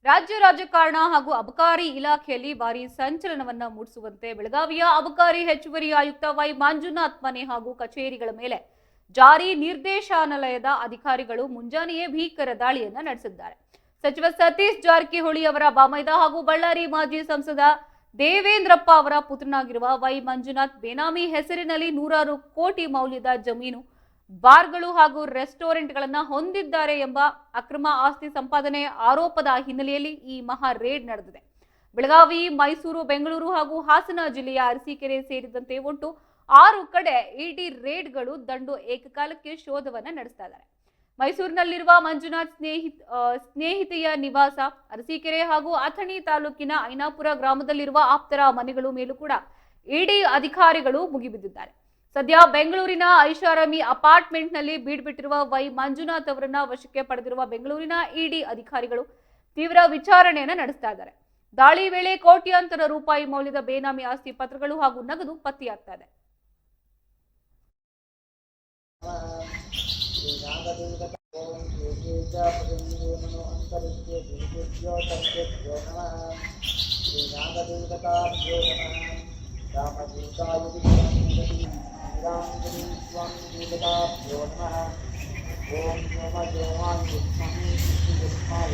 ರಾಜ್ಯ ರಾಜಕಾರಣ ಹಾಗೂ ಅಬಕಾರಿ ಇಲಾಖೆಯಲ್ಲಿ ಭಾರಿ ಸಂಚಲನವನ್ನ ಮೂಡಿಸುವಂತೆ ಬೆಳಗಾವಿಯ ಅಬಕಾರಿ ಹೆಚ್ಚುವರಿ ಆಯುಕ್ತ ವೈ ಮಂಜುನಾಥ್ ಮನೆ ಹಾಗೂ ಕಚೇರಿಗಳ ಮೇಲೆ ಜಾರಿ ನಿರ್ದೇಶನಾಲಯದ ಅಧಿಕಾರಿಗಳು ಮುಂಜಾನೆಯೇ ಭೀಕರ ದಾಳಿಯನ್ನ ನಡೆಸಿದ್ದಾರೆ. ಸಚಿವ ಸತೀಶ್ ಜಾರಕಿಹೊಳಿ ಅವರ ಬಾಮೈದ ಹಾಗೂ ಬಳ್ಳಾರಿ ಮಾಜಿ ಸಂಸದ ದೇವೇಂದ್ರಪ್ಪ ಅವರ ಪುತ್ರನಾಗಿರುವ ವೈ ಮಂಜುನಾಥ್ ಬೇನಾಮಿ ಹೆಸರಿನಲ್ಲಿ ನೂರಾರು ಕೋಟಿ ಮೌಲ್ಯದ ಜಮೀನು, ಬಾರ್ಗಳು ಹಾಗೂ ರೆಸ್ಟೋರೆಂಟ್ಗಳನ್ನು ಹೊಂದಿದ್ದಾರೆ ಎಂಬ ಅಕ್ರಮ ಆಸ್ತಿ ಸಂಪಾದನೆ ಆರೋಪದ ಹಿನ್ನೆಲೆಯಲ್ಲಿ ಈ ಮಹಾ ರೇಡ್ ನಡೆದಿದೆ. ಬೆಳಗಾವಿ, ಮೈಸೂರು, ಬೆಂಗಳೂರು ಹಾಗೂ ಹಾಸನ ಜಿಲ್ಲೆಯ ಅರಸೀಕೆರೆ ಸೇರಿದಂತೆ ಒಟ್ಟು 6 ಕಡೆ ಇಡಿ ರೇಡ್ಗಳು ದಂಡು ಏಕಕಾಲಕ್ಕೆ ಶೋಧವನ್ನ ನಡೆಸ್ತಾ ಇದ್ದಾರೆ. ಮೈಸೂರಿನಲ್ಲಿರುವ ಮಂಜುನಾಥ್ ಸ್ನೇಹಿತೆಯ ನಿವಾಸ, ಅರಸೀಕೆರೆ ಹಾಗೂ ಅಥಣಿ ತಾಲೂಕಿನ ಐನಾಪುರ ಗ್ರಾಮದಲ್ಲಿರುವ ಆಪ್ತರ ಮನೆಗಳು ಮೇಲೂ ಕೂಡ ಇಡಿ ಅಧಿಕಾರಿಗಳು ಮುಗಿಬಿದ್ದಿದ್ದಾರೆ. ಸದ್ಯ ಬೆಂಗಳೂರಿನ ಐಷಾರಾಮಿ ಅಪಾರ್ಟ್ಮೆಂಟ್ನಲ್ಲಿ ಬೀಡ್ಬಿಟ್ಟಿರುವ ವೈ ಮಂಜುನಾಥ್ ಅವರನ್ನ ವಶಕ್ಕೆ ಪಡೆದಿರುವ ಬೆಂಗಳೂರಿನ ಇಡಿ ಅಧಿಕಾರಿಗಳು ತೀವ್ರ ವಿಚಾರಣೆಯನ್ನು ನಡೆಸ್ತಾ ಇದ್ದಾರೆ. ದಾಳಿ ವೇಳೆ ಕೋಟ್ಯಾಂತರ ರೂಪಾಯಿ ಮೌಲ್ಯದ ಬೇನಾಮಿ ಆಸ್ತಿ ಪತ್ರಗಳು ಹಾಗೂ ನಗದು ಪತ್ತೆಯಾಗ್ತಾ ಇದೆ. ओम नमः देवाय विद्महे विष्णुपत्नी